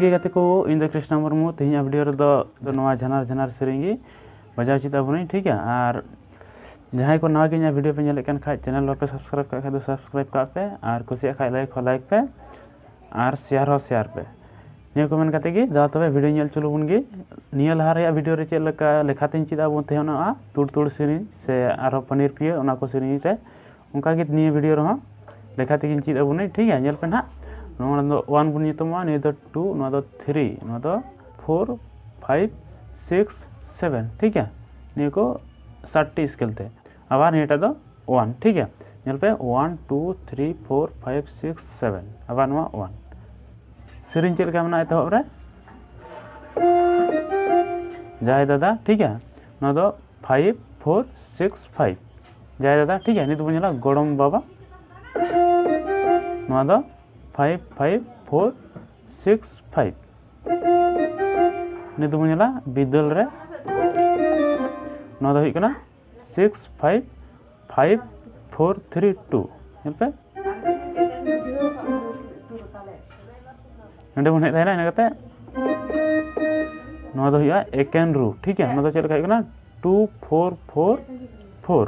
गे गाते को इन कृष्णा मुर्मू तेज वीडियो रे झानार झानार सेरेंगी बजाव चिताबनी ठीक है। और जहाँ को नवा गे वीडियो पे नेल खा चैनल पे सब्सक्राइब कर सब्सक्राइब का पे और कुछ खा लाइक पे और शेयर पे निया को मन करते गे दा तबे वीडियो नेल चलो बन गे निया लहा रे वीडियो रे चेल लका लेखाते चिदा बन तेहना तुड़ तुड़ सेरिंग से आरो पनीर पिए ओना को सेरिंग रे उनका गे निया वीडियो रे लेखाते चिदा बन ठीक है। नेल पे ना नोना दो 1 बन नितमा नि दो 2 नो दो 3 नो दो 4 5 6 7 ठीक है। निया को 7 स्केल ते आबार नेटा दो 1 ठीक है। नेल पे 1 2 3 4 5 6 7 आबार नो 1 सेरिंग चल का मना एतहब रे जाय दादा ठीक है। नो दो 5 4 6 5 जाय दादा ठीक है। नित बनेला गड़म बाबा नो दो 5 5 4 6 5 नित बनेला बिदल रे नो दो हुई कना 6 5 5 4 3 2 नेल पे नंदे बन हेना इन करते नो दो हुआ एकेन रू ठीक है। नो दो चल का 2 4 4 4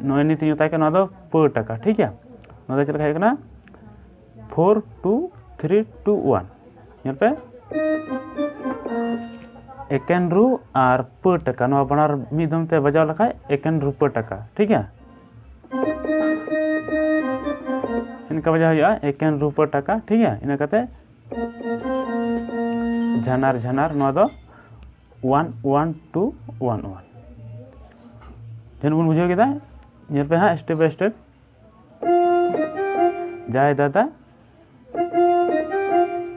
नो नीति ताके नो दो पर टका ठीक है। नो दो चल का 4 2 3 2 1 नेल पे एकेन रू और पर टका नो बनार मिदम ते बजाव लखा एकेन रू पर टका ठीक है। इनका वजह हुआ एकेन रूपर टका ठीक है। इन करते झानार झानार नो दो 1 1 2 1 1 जन बन बुझे केदा नेल पे हाँ स्टेप बाय स्टेप जाय दादा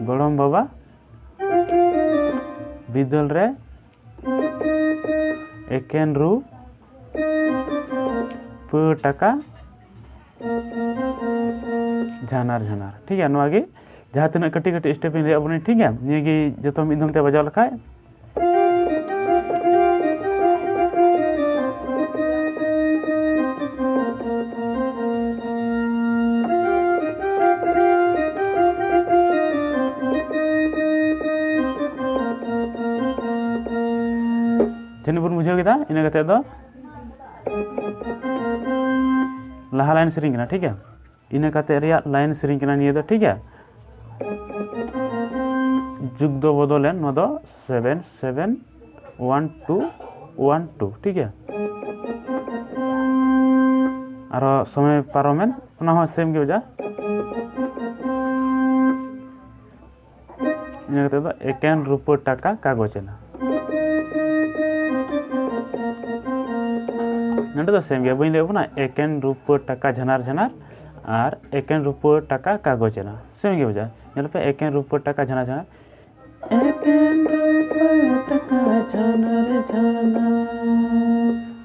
गड़म बाबा बिदल रे एकेन रू पर टका झानार झानार ठीक है। नवा गे जहाँ तीन कटी कटी स्टेप इन बने ठीक है। निये गे जो मिदम ते बजाव लखा जन बन बुझे केदा इन कते दो लहा लाइन सेरिंग कना ठीक है। इन कते रिया लाइन सेरिंग कना निये दो ठीक है। जुग दो बदलेन नो दो 7 7 1 2 1 2 ठीक है। और समय पारोमेन ओना हो सेम गे बजा इन कते दो एकेन रूपर टका कागजना नंदे दो सेम गे बइन लेबना एकेन रूपर टका झानार झानार और एकेन रूपर टका कागजना सेम गे बजा नेल पे एकेन रूपर टका झानार झानार एकेन रूपर टका झानार झानार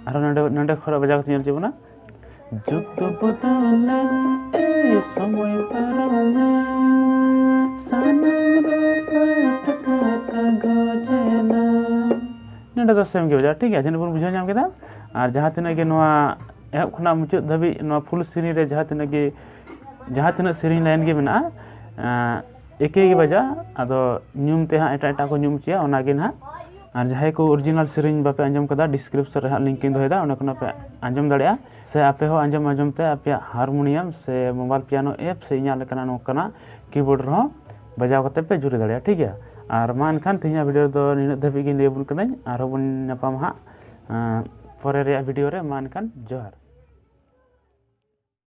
और नंदे नंदे खरा बजा के नेल जेबना जुग तो बदले ए समय पारमे सानम रूपर टका कागजना नंदे दो सेम गे बजा ठीक है। जन बन बुझे नाम केदा और जहाँ तीन गे एहब खुना मुचाद धाबी फुल सेरिंग रे जहाँ तीन सेरिंग लाइन गे मेना एके गे बजा अदो न्यूम ते हाँ एटा एटा को न्यूम चिया ओना गे ना और जहाँ को ओरिजिनल सेरिंग बापे आंजम कदा डिस्क्रिप्शन रे लिंक इन दोहेदा ओना कोना पे आंजम दाड़िया से आपे हो आंजम आंजम ते आपे हारमोनियम से मोबाइल पियानो ऐप से इना लेकना नोकना कीबोर्ड रो बजाव कते पे जुड़े दाड़िया ठीक है। और मा एनखान तेहना वीडियो दो निना धाबी गे लेबुन कनाई और बन नापाम हाँ परे रे वीडियो रे मा एनखान जोहार।